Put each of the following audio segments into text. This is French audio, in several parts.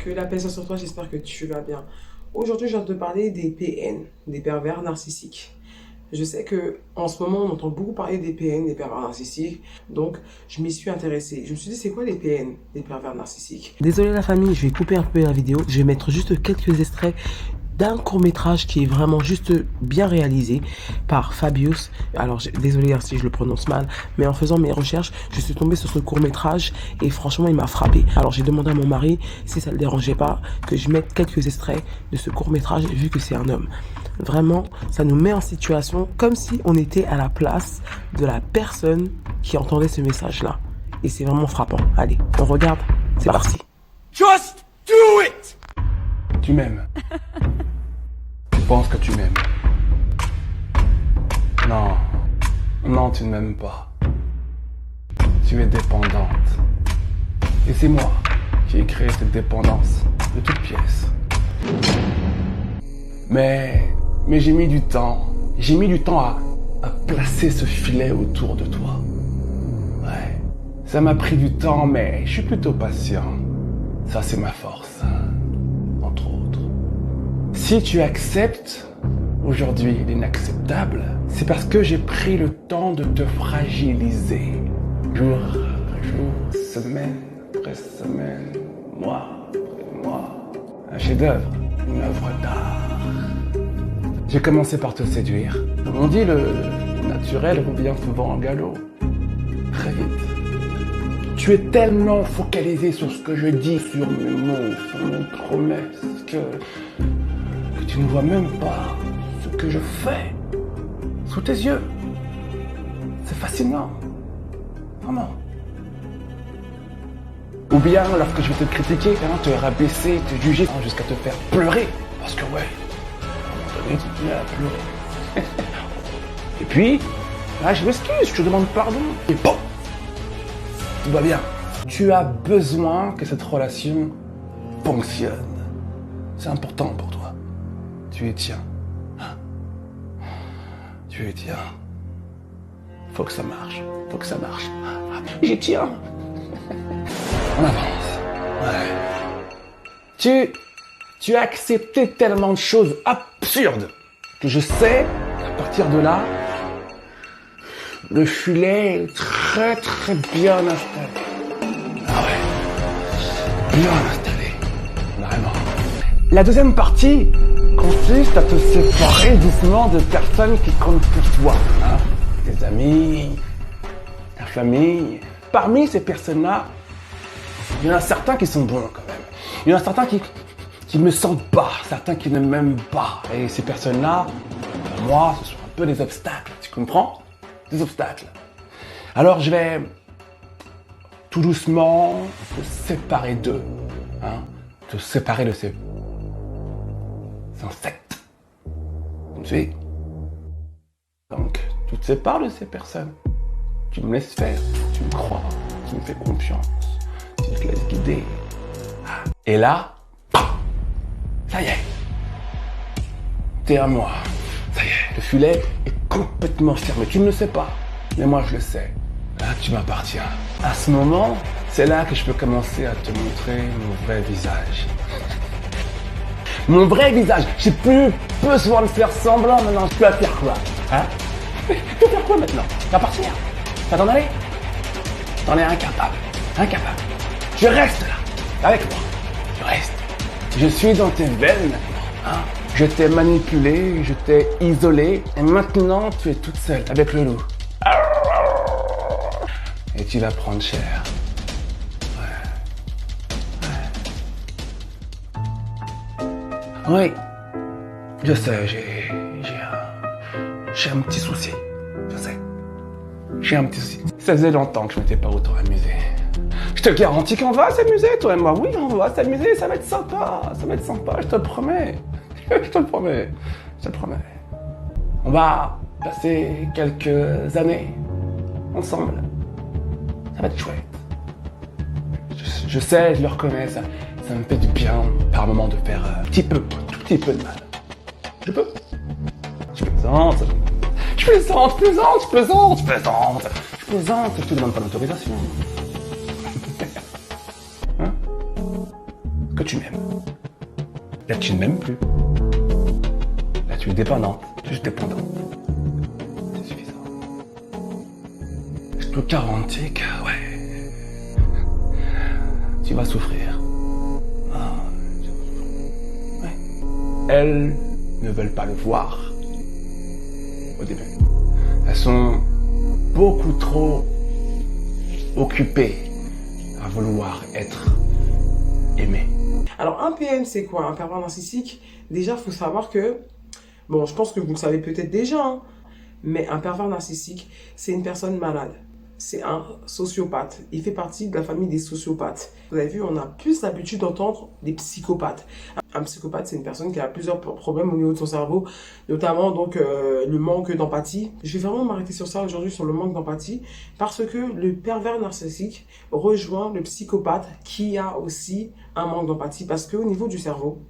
Que la paix soit sur toi, j'espère que tu vas bien. Aujourd'hui, je viens de te parler des PN, des pervers narcissiques. Je sais que en ce moment, on entend beaucoup parler des PN, des pervers narcissiques, donc je m'y suis intéressée. Je me suis dit, c'est quoi les PN, des pervers narcissiques? Désolé la famille, je vais couper un peu la vidéo. Je vais mettre juste quelques extraits d'un court-métrage qui est vraiment juste bien réalisé par Fabius. Alors désolé si je le prononce mal, mais en faisant mes recherches, je suis tombée sur ce court-métrage et franchement il m'a frappé. Alors j'ai demandé à mon mari si ça le dérangeait pas que je mette quelques extraits de ce court-métrage vu que c'est un homme. Vraiment, ça nous met en situation comme si on était à la place de la personne qui entendait ce message-là. Et c'est vraiment frappant. Allez, on regarde, c'est parti. Just do it! Tu m'aimes. Tu penses que tu m'aimes. Non. Non, tu ne m'aimes pas. Tu es dépendante. Et c'est moi qui ai créé cette dépendance de toutes pièces. Mais j'ai mis du temps. J'ai mis du temps à placer ce filet autour de toi. Ouais. Ça m'a pris du temps, mais je suis plutôt patient. Ça, c'est ma force. Entre autres. Si tu acceptes aujourd'hui l'inacceptable, c'est parce que j'ai pris le temps de te fragiliser. Jour après jour, semaine après semaine, mois après mois. Un chef-d'œuvre, une œuvre d'art. J'ai commencé par te séduire. Comme on dit, le naturel revient souvent en galop. Très vite. Tu es tellement focalisé sur ce que je dis, sur mes mots, sur mes promesses, que tu ne vois même pas ce que je fais sous tes yeux. C'est fascinant. Vraiment. Ou bien, lorsque je vais te critiquer, te rabaisser, te juger, jusqu'à te faire pleurer. Parce que ouais, à un moment donné, tu te mets à pleurer. Et puis, là, je m'excuse, je te demande pardon. Et bon, tout va bien. Tu as besoin que cette relation fonctionne. C'est important pour toi. Tu y tiens. Tu y tiens. Faut que ça marche. Faut que ça marche. J'y tiens. On avance. Ouais. Tu as accepté tellement de choses absurdes que je sais qu'à partir de là, le filet est très très bien installé. Ah ouais. Bien installé. Vraiment. La deuxième partie consiste à te séparer doucement de personnes qui comptent pour toi. Tes amis, ta famille. Parmi ces personnes-là, il y en a certains qui sont bons quand même. Il y en a certains qui me sentent pas, certains qui ne m'aiment pas. Et ces personnes-là, pour moi, ce sont un peu des obstacles. Tu comprends? Des obstacles. Alors je vais tout doucement te séparer d'eux. Te séparer de ces insectes. Tu sais? Donc, tu te sépares de ces personnes. Tu me laisses faire, tu me crois, tu me fais confiance, tu te laisses guider. Et là, ça y est, t'es à moi. Ça y est, le filet est complètement fermé. Tu ne le sais pas, mais moi je le sais. Là, tu m'appartiens. À ce moment, c'est là que je peux commencer à te montrer mon vrai visage. Mon vrai visage. J'ai plus besoin de faire semblant maintenant. Tu vas faire quoi? Tu vas faire quoi maintenant? Tu vas partir? Tu vas t'en aller? T'en es incapable. Incapable. Je reste là, avec moi. Je reste. Je suis dans tes veines maintenant. Je t'ai manipulé, je t'ai isolé, et maintenant tu es toute seule avec le loup. Et tu vas prendre cher. Oui, je sais, j'ai un petit souci. Je sais. J'ai un petit souci. Ça faisait longtemps que je m'étais pas autant amusé. Je te garantis qu'on va s'amuser, toi et moi. Oui, on va s'amuser, ça va être sympa. Ça va être sympa, je te le promets. Je te le promets. Je te le promets. On va passer quelques années ensemble. Ça va être chouette. Je sais, je le reconnais, ça me fait du bien par moment de faire un petit peu, tout petit peu de mal. Je peux. Je plaisante. Je plaisante, je te demande pas d'autorisation. Que tu m'aimes. Là, tu ne m'aimes plus. Là, tu es dépendante, juste dépendante. C'est suffisant. Je te garantis que, ouais, tu vas souffrir. Ah, tu vas souffrir. Ouais. Elles ne veulent pas le voir au début. Elles sont beaucoup trop occupées à vouloir être aimées. Alors, un PN, c'est quoi? Un pervers narcissique? Déjà, il faut savoir que, bon, je pense que vous le savez peut-être déjà, hein, mais un pervers narcissique, c'est une personne malade. C'est un sociopathe. Il fait partie de la famille des sociopathes. Vous avez vu, on a plus l'habitude d'entendre des psychopathes. Un psychopathe, c'est une personne qui a plusieurs problèmes au niveau de son cerveau, notamment donc le manque d'empathie. Je vais vraiment m'arrêter sur ça aujourd'hui, sur le manque d'empathie, parce que le pervers narcissique rejoint le psychopathe qui a aussi un manque d'empathie, parce qu'au niveau du cerveau,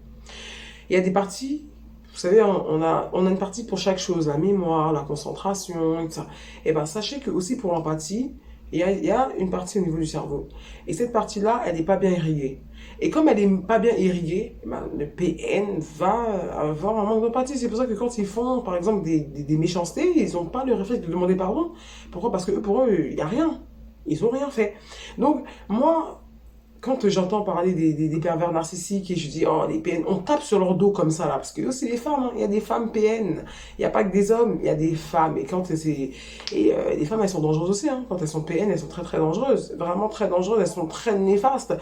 il y a des parties. Vous savez, on a une partie pour chaque chose, la mémoire, la concentration, et tout ça. Et bien, sachez que aussi pour l'empathie, il y a une partie au niveau du cerveau. Et cette partie-là, elle n'est pas bien irriguée. Et comme elle n'est pas bien irriguée, ben, le PN va avoir un manque d'empathie. C'est pour ça que quand ils font, par exemple, des méchancetés, ils n'ont pas le réflexe de demander pardon. Pourquoi? Parce que pour eux, il n'y a rien. Ils n'ont rien fait. Donc, moi, quand j'entends parler des pervers narcissiques et je dis, oh, les PN, on tape sur leur dos comme ça, là, parce que c'est des femmes, hein. Il y a des femmes PN, il n'y a pas que des hommes, il y a des femmes, et quand les femmes, elles sont dangereuses aussi, hein. Quand elles sont PN, elles sont très très dangereuses, vraiment très dangereuses, elles sont très néfastes.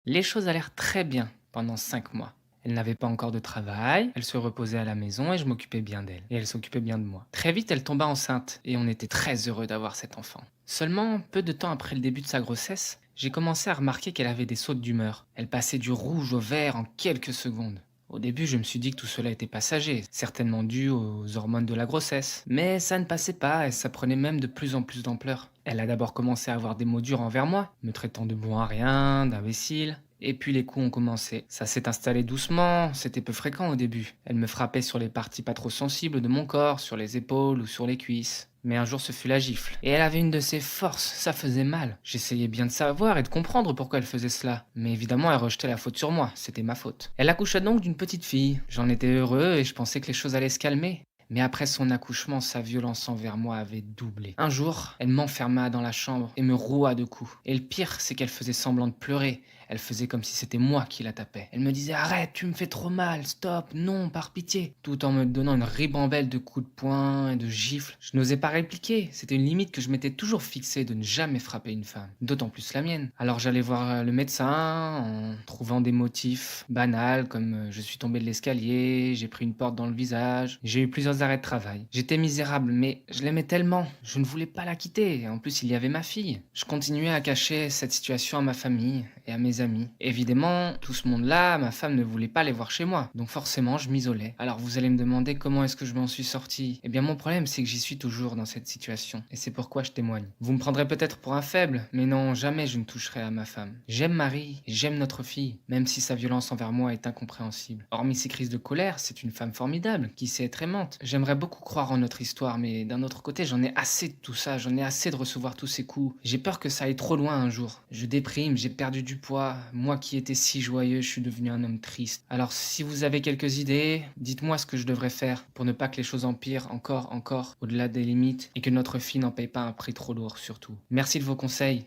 Les choses allèrent très bien pendant 5 mois. Elle n'avait pas encore de travail, elle se reposait à la maison et je m'occupais bien d'elle. Et elle s'occupait bien de moi. Très vite, elle tomba enceinte et on était très heureux d'avoir cet enfant. Seulement, peu de temps après le début de sa grossesse, j'ai commencé à remarquer qu'elle avait des sautes d'humeur. Elle passait du rouge au vert en quelques secondes. Au début, je me suis dit que tout cela était passager, certainement dû aux hormones de la grossesse. Mais ça ne passait pas et ça prenait même de plus en plus d'ampleur. Elle a d'abord commencé à avoir des mots durs envers moi, me traitant de bon à rien, d'imbécile. Et puis les coups ont commencé. Ça s'est installé doucement, c'était peu fréquent au début. Elle me frappait sur les parties pas trop sensibles de mon corps, sur les épaules ou sur les cuisses. Mais un jour ce fut la gifle. Et elle avait une de ses forces, ça faisait mal. J'essayais bien de savoir et de comprendre pourquoi elle faisait cela. Mais évidemment elle rejetait la faute sur moi, c'était ma faute. Elle accoucha donc d'une petite fille. J'en étais heureux et je pensais que les choses allaient se calmer. Mais après son accouchement, sa violence envers moi avait doublé. Un jour, elle m'enferma dans la chambre et me roua de coups. Et le pire, c'est qu'elle faisait semblant de pleurer. Elle faisait comme si c'était moi qui la tapais. Elle me disait « Arrête, tu me fais trop mal, stop, non, par pitié !» Tout en me donnant une ribambelle de coups de poing et de gifles. Je n'osais pas répliquer, c'était une limite que je m'étais toujours fixée de ne jamais frapper une femme. D'autant plus la mienne. Alors j'allais voir le médecin en trouvant des motifs banals comme je suis tombé de l'escalier, j'ai pris une porte dans le visage, j'ai eu plusieurs arrêts de travail. J'étais misérable, mais je l'aimais tellement, je ne voulais pas la quitter. En plus, il y avait ma fille. Je continuais à cacher cette situation à ma famille et à mes amis. Évidemment, tout ce monde-là, ma femme ne voulait pas les voir chez moi. Donc forcément, je m'isolais. Alors vous allez me demander comment est-ce que je m'en suis sorti. Eh bien, mon problème, c'est que j'y suis toujours dans cette situation. Et c'est pourquoi je témoigne. Vous me prendrez peut-être pour un faible, mais non, jamais je ne toucherai à ma femme. J'aime Marie et j'aime notre fille, même si sa violence envers moi est incompréhensible. Hormis ses crises de colère, c'est une femme formidable, qui sait être aimante. J'aimerais beaucoup croire en notre histoire, mais d'un autre côté, j'en ai assez de tout ça, j'en ai assez de recevoir tous ces coups. J'ai peur que ça aille trop loin un jour. Je déprime, j'ai perdu du poids. Moi qui étais si joyeux, je suis devenu un homme triste. Alors si vous avez quelques idées, dites-moi ce que je devrais faire pour ne pas que les choses empirent encore, au-delà des limites, et que notre fille n'en paye pas un prix trop lourd surtout. Merci de vos conseils.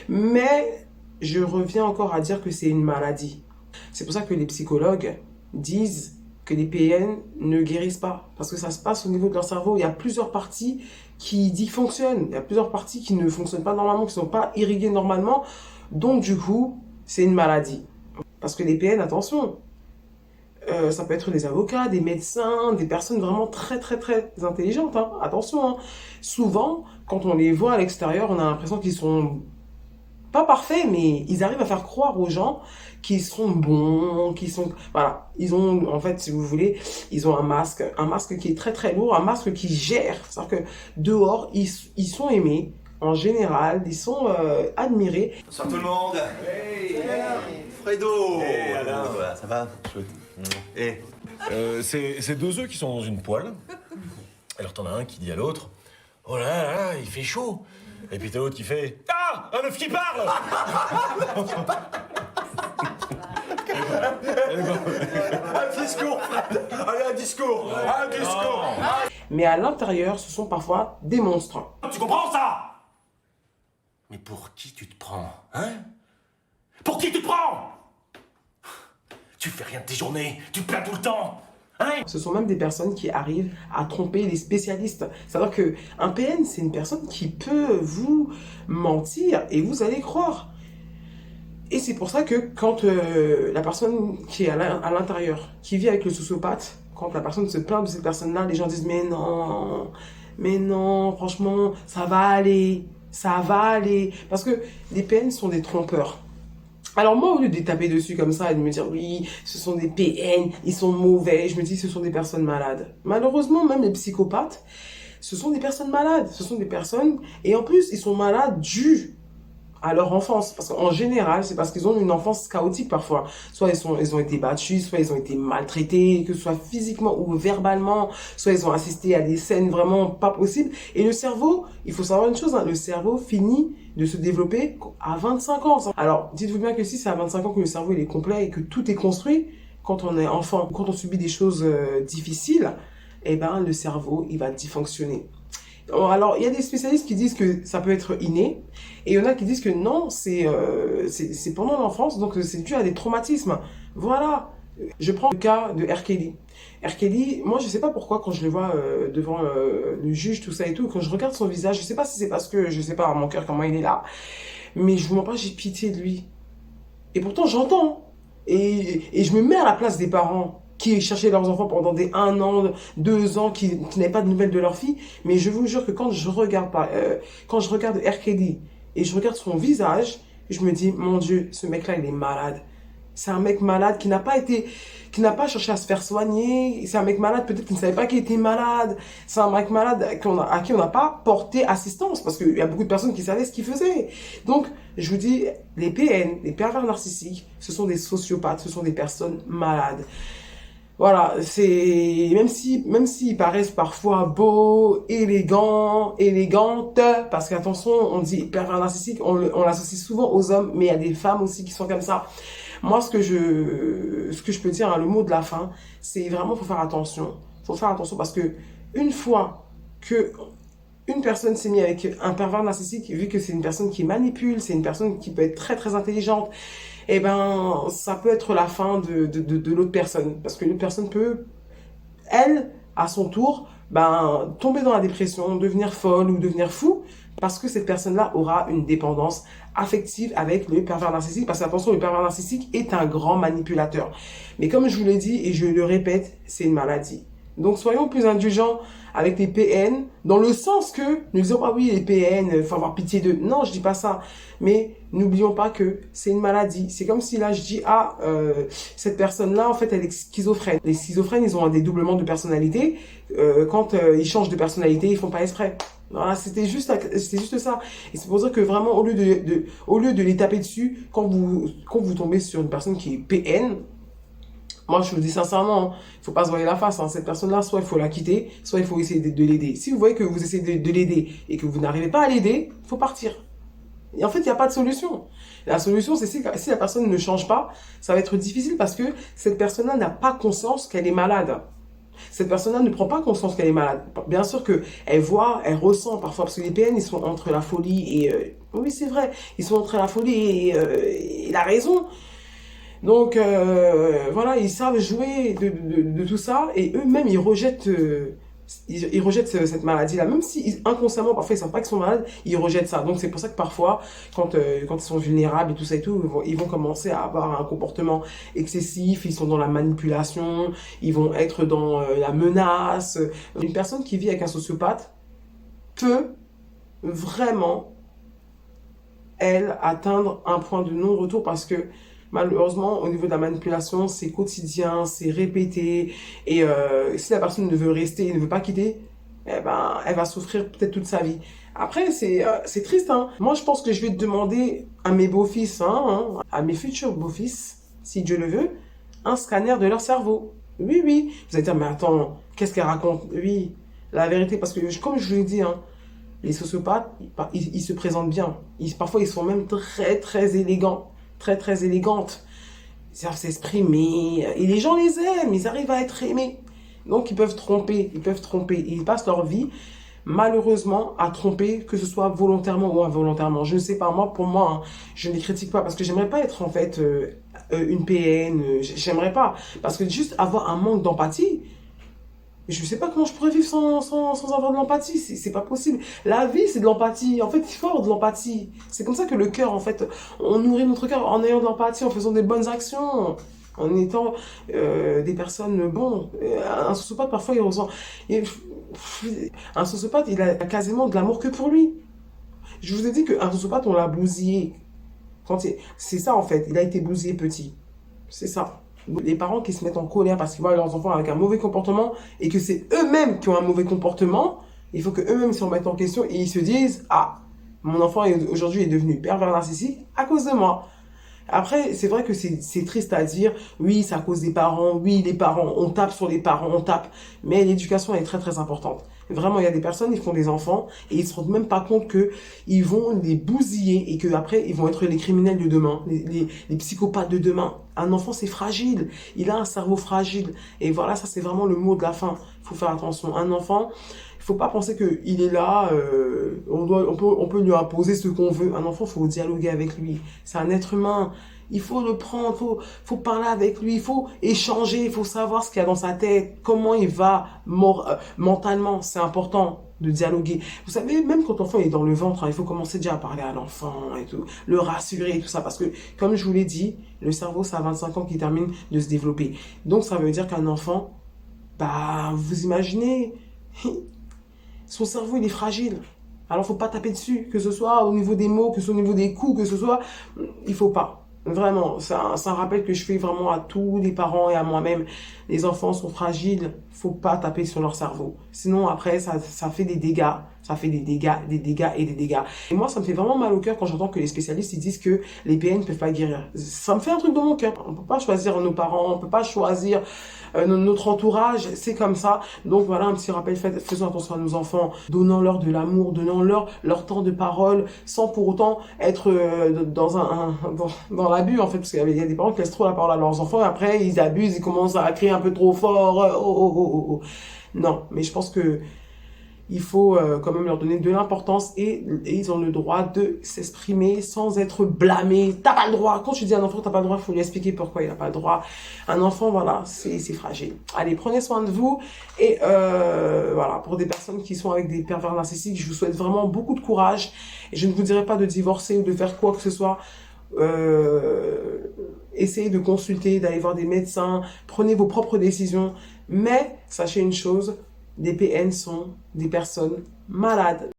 Mais je reviens encore à dire que c'est une maladie. C'est pour ça que les psychologues disent que les PN ne guérissent pas. Parce que ça se passe au niveau de leur cerveau. Il y a plusieurs parties qui dysfonctionnent. Il y a plusieurs parties qui ne fonctionnent pas normalement, qui ne sont pas irriguées normalement. Donc du coup, c'est une maladie. Parce que les PN, attention, ça peut être des avocats, des médecins, des personnes vraiment très très très intelligentes. Hein. Attention, hein. Souvent, quand on les voit à l'extérieur, on a l'impression qu'ils sont pas parfaits, mais ils arrivent à faire croire aux gens qu'ils sont bons, qu'ils sont... Voilà, ils ont, en fait, si vous voulez, ils ont un masque qui est très très lourd, un masque qui gère. C'est-à-dire que dehors, ils sont aimés. En général, ils sont admirés. Bonsoir tout le monde. Hey, Fredo. Hey, Alain. Voilà, ça va? Chouette. Hey. C'est deux œufs qui sont dans une poêle. Alors t'en as un qui dit à l'autre « Oh là là, il fait chaud !» Et puis t'as l'autre qui fait « Ah, un œuf qui parle !» Un discours, Fred. Allez, un discours. Un discours. Mais à l'intérieur, ce sont parfois des monstres. Tu comprends ça? Mais pour qui tu te prends, hein? Pour qui tu te prends? Tu fais rien de tes journées, tu te plains tout le temps, hein? Ce sont même des personnes qui arrivent à tromper les spécialistes. C'est-à-dire qu'un PN, c'est une personne qui peut vous mentir et vous allez croire. Et c'est pour ça que quand la personne qui est à l'intérieur, qui vit avec le sociopathe, quand la personne se plaint de cette personne-là, les gens disent mais non, franchement, ça va aller, ça va aller. Parce que les PN sont des trompeurs. Alors moi, au lieu de les taper dessus comme ça et de me dire oui, ce sont des PN, ils sont mauvais, je me dis ce sont des personnes malades. Malheureusement, même les psychopathes, ce sont des personnes malades. Ce sont des personnes, et en plus, ils sont malades dû à leur enfance. Parce qu'en général, c'est parce qu'ils ont une enfance chaotique parfois. Soit ils ont été battus, soit ils ont été maltraités, que ce soit physiquement ou verbalement, soit ils ont assisté à des scènes vraiment pas possibles. Et le cerveau, il faut savoir une chose, hein, le cerveau finit de se développer à 25 ans. Alors, dites-vous bien que si c'est à 25 ans que le cerveau il est complet et que tout est construit, quand on est enfant, quand on subit des choses difficiles, eh ben, le cerveau, il va dysfonctionner. Alors, il y a des spécialistes qui disent que ça peut être inné, et il y en a qui disent que non, c'est pendant l'enfance, donc c'est dû à des traumatismes. Voilà. Je prends le cas de R. Kelly. R. Kelly, moi je sais pas pourquoi quand je le vois devant le juge, tout ça et tout, quand je regarde son visage, je sais pas si c'est parce que, je sais pas, mon cœur comment il est là, mais je vous mens pas, j'ai pitié de lui. Et pourtant j'entends, et je me mets à la place des parents qui cherchaient leurs enfants pendant des 1 an, 2 ans, qui n'avaient pas de nouvelles de leur fille. Mais je vous jure que quand je regarde R. Kelly et je regarde son visage, je me dis, mon Dieu, ce mec-là, il est malade. C'est un mec malade qui n'a pas cherché à se faire soigner. C'est un mec malade, peut-être qu'il ne savait pas qu'il était malade. C'est un mec malade à qui on n'a pas porté assistance, parce qu'il y a beaucoup de personnes qui savaient ce qu'il faisait. Donc, je vous dis, les PN, les pervers narcissiques, ce sont des sociopathes, ce sont des personnes malades. Voilà, c'est même s'ils paraissent parfois beaux, élégants, élégantes, parce qu'attention, on dit pervers narcissique, on l'associe souvent aux hommes, mais il y a des femmes aussi qui sont comme ça. Moi, ce que je peux dire, hein, le mot de la fin, c'est vraiment faut faire attention. Faut faire attention parce que une fois que une personne s'est mise avec un pervers narcissique, vu que c'est une personne qui manipule, c'est une personne qui peut être très très intelligente, eh ben, ça peut être la fin de l'autre personne. Parce que l'autre personne peut, elle, à son tour, ben, tomber dans la dépression, devenir folle ou devenir fou, parce que cette personne-là aura une dépendance affective avec le pervers narcissique. Parce que attention, le pervers narcissique est un grand manipulateur. Mais comme je vous l'ai dit et je le répète, c'est une maladie. Donc soyons plus indulgents avec les PN, dans le sens que nous disons pas oui les PN, faut avoir pitié d'eux. Non, je dis pas ça. Mais n'oublions pas que c'est une maladie. C'est comme si là je dis cette personne-là en fait elle est schizophrène. Les schizophrènes ils ont un dédoublement de personnalité. Quand ils changent de personnalité ils font pas exprès. Voilà, c'était juste ça. Et c'est pour ça que vraiment au lieu de les taper dessus, quand vous tombez sur une personne qui est PN, moi, je vous le dis sincèrement, il faut pas se voiler la face. Hein. Cette personne-là, soit il faut la quitter, soit il faut essayer de l'aider. Si vous voyez que vous essayez de l'aider et que vous n'arrivez pas à l'aider, il faut partir. Et en fait, il n'y a pas de solution. La solution, c'est si la personne ne change pas, ça va être difficile parce que cette personne-là n'a pas conscience qu'elle est malade. Cette personne-là ne prend pas conscience qu'elle est malade. Bien sûr qu'elle voit, elle ressent parfois, parce que les PN, ils sont entre la folie et... oui, c'est vrai, ils sont entre la folie et la raison. Donc, voilà, ils savent jouer de tout ça et eux-mêmes, ils rejettent cette maladie-là. Même si inconsciemment, parfois, ils savent pas qu'ils sont malades, ils rejettent ça. Donc, c'est pour ça que parfois, quand ils sont vulnérables et tout ça et tout, ils vont commencer à avoir un comportement excessif, ils sont dans la manipulation, ils vont être dans la menace. Une personne qui vit avec un sociopathe peut vraiment, elle, atteindre un point de non-retour parce que malheureusement, au niveau de la manipulation, c'est quotidien, c'est répété. Et si la personne ne veut rester, ne veut pas quitter, eh ben, elle va souffrir peut-être toute sa vie. Après, c'est triste. Hein. Moi, je pense que je vais demander à mes beaux-fils, à mes futurs beaux-fils, si Dieu le veut, un scanner de leur cerveau. Oui, oui. Vous allez dire, mais attends, qu'est-ce qu'elle raconte? Oui, la vérité, parce que comme je vous l'ai dit, hein, les sociopathes, ils se présentent bien. Parfois, ils sont même très, très élégants. Très très élégante. ils savent s'exprimer, et les gens les aiment, ils arrivent à être aimés. Donc ils peuvent tromper, ils passent leur vie malheureusement à tromper, que ce soit volontairement ou involontairement. Je ne sais pas, moi, pour moi, hein, je ne les critique pas parce que j'aimerais pas être en fait une PN, j'aimerais pas. Parce que juste avoir un manque d'empathie, je ne sais pas comment je pourrais vivre sans avoir de l'empathie, c'est pas possible. La vie, c'est de l'empathie. En fait, il faut avoir de l'empathie. C'est comme ça que le cœur, en fait, on nourrit notre cœur en ayant de l'empathie, en faisant des bonnes actions, en étant des personnes, bon, un sociopathe, parfois, il ressent... Un sociopathe, il a quasiment de l'amour que pour lui. Je vous ai dit qu'un sociopathe, on l'a bousillé. C'est ça, en fait. Il a été bousillé petit. C'est ça. Les parents qui se mettent en colère parce qu'ils voient leurs enfants avec un mauvais comportement et que c'est eux-mêmes qui ont un mauvais comportement, il faut qu'eux-mêmes se remettent en question et ils se disent « Ah, mon enfant aujourd'hui est devenu pervers narcissique à cause de moi. » Après, c'est vrai que c'est triste à dire. Oui, c'est à cause des parents. Oui, les parents, on tape sur les parents, on tape. Mais l'éducation est très, très importante. Vraiment, il y a des personnes, ils font des enfants et ils se rendent même pas compte que ils vont les bousiller et que après ils vont être les criminels de demain, les psychopathes de demain. Un enfant, c'est fragile. Il a un cerveau fragile. Et voilà, ça, c'est vraiment le mot de la fin. Il faut faire attention. Un enfant, il faut pas penser qu'il est là, on peut lui imposer ce qu'on veut. Un enfant, il faut dialoguer avec lui. C'est un être humain. Il faut le prendre, faut parler avec lui, il faut échanger, il faut savoir ce qu'il y a dans sa tête, comment il va mentalement. C'est important de dialoguer. Vous savez, même quand l'enfant est dans le ventre, hein, il faut commencer déjà à parler à l'enfant et tout, le rassurer et tout ça. Parce que, comme je vous l'ai dit, le cerveau, c'est à 25 ans qu'il termine de se développer. Donc, ça veut dire qu'un enfant, bah, vous imaginez... Son cerveau, il est fragile. Alors, faut pas taper dessus, que ce soit au niveau des mots, que ce soit au niveau des coups, que ce soit... Il faut pas. Vraiment, c'est un rappel que je fais vraiment à tous les parents et à moi-même. Les enfants sont fragiles, faut pas taper sur leur cerveau. Sinon, après, ça fait des dégâts. Ça fait des dégâts et des dégâts. Et moi, ça me fait vraiment mal au cœur quand j'entends que les spécialistes ils disent que les PN ne peuvent pas guérir. Ça me fait un truc dans mon cœur. On peut pas choisir nos parents, on peut pas choisir notre entourage, c'est comme ça. Donc voilà, un petit rappel, faisons attention à nos enfants, donnons-leur de l'amour, donnons-leur leur temps de parole, sans pour autant être dans l'abus, en fait, parce qu'il y a des parents qui laissent trop la parole à leurs enfants, et après, ils abusent, ils commencent à crier un peu trop fort, Non, mais je pense que il faut quand même leur donner de l'importance et ils ont le droit de s'exprimer sans être blâmés. T'as pas le droit. Quand tu dis à un enfant t'as pas le droit, il faut lui expliquer pourquoi il a pas le droit. Un enfant, voilà, c'est fragile. Allez, prenez soin de vous et voilà, pour des personnes qui sont avec des pervers narcissiques, je vous souhaite vraiment beaucoup de courage et je ne vous dirai pas de divorcer ou de faire quoi que ce soit. Essayez de consulter, d'aller voir des médecins, prenez vos propres décisions, mais sachez une chose, des PN sont des personnes malades.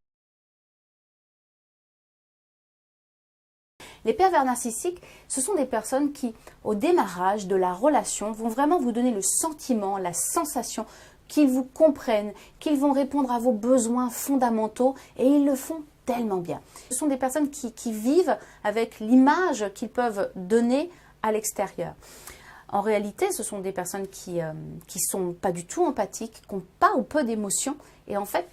Les pervers narcissiques, ce sont des personnes qui, au démarrage de la relation, vont vraiment vous donner le sentiment, la sensation qu'ils vous comprennent, qu'ils vont répondre à vos besoins fondamentaux et ils le font tellement bien. Ce sont des personnes qui vivent avec l'image qu'ils peuvent donner à l'extérieur. En réalité, ce sont des personnes qui sont pas du tout empathiques, qui n'ont pas ou peu d'émotions. Et en fait,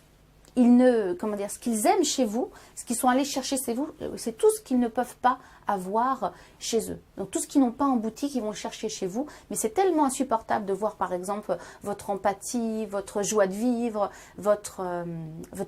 ce qu'ils aiment chez vous, ce qu'ils sont allés chercher chez vous, c'est tout ce qu'ils ne peuvent pas avoir chez eux. Donc tout ce qu'ils n'ont pas en boutique, ils vont le chercher chez vous. Mais c'est tellement insupportable de voir par exemple votre empathie, votre joie de vivre, votre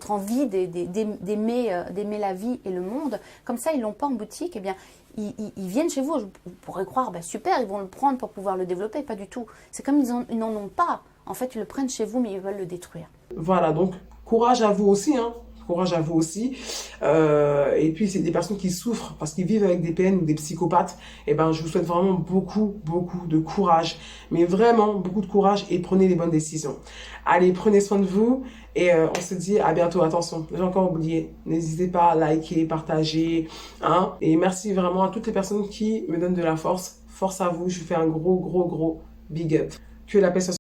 envie d'aimer la vie et le monde. Comme ça, ils ne l'ont pas en boutique, eh bien, ils viennent chez vous. Vous pourrez croire, ben super, ils vont le prendre pour pouvoir le développer. Pas du tout. C'est comme ils n'en ont pas. En fait, ils le prennent chez vous, mais ils veulent le détruire. Voilà, donc courage à vous aussi, hein. Courage à vous aussi. Et puis, c'est des personnes qui souffrent parce qu'ils vivent avec des PN ou des psychopathes. Et ben, je vous souhaite vraiment beaucoup, beaucoup de courage. Mais vraiment, beaucoup de courage et prenez les bonnes décisions. Allez, prenez soin de vous et on se dit à bientôt. Attention, j'ai encore oublié. N'hésitez pas à liker, partager. Hein. Et merci vraiment à toutes les personnes qui me donnent de la force. Force à vous. Je vous fais un gros big up. Que la paix soit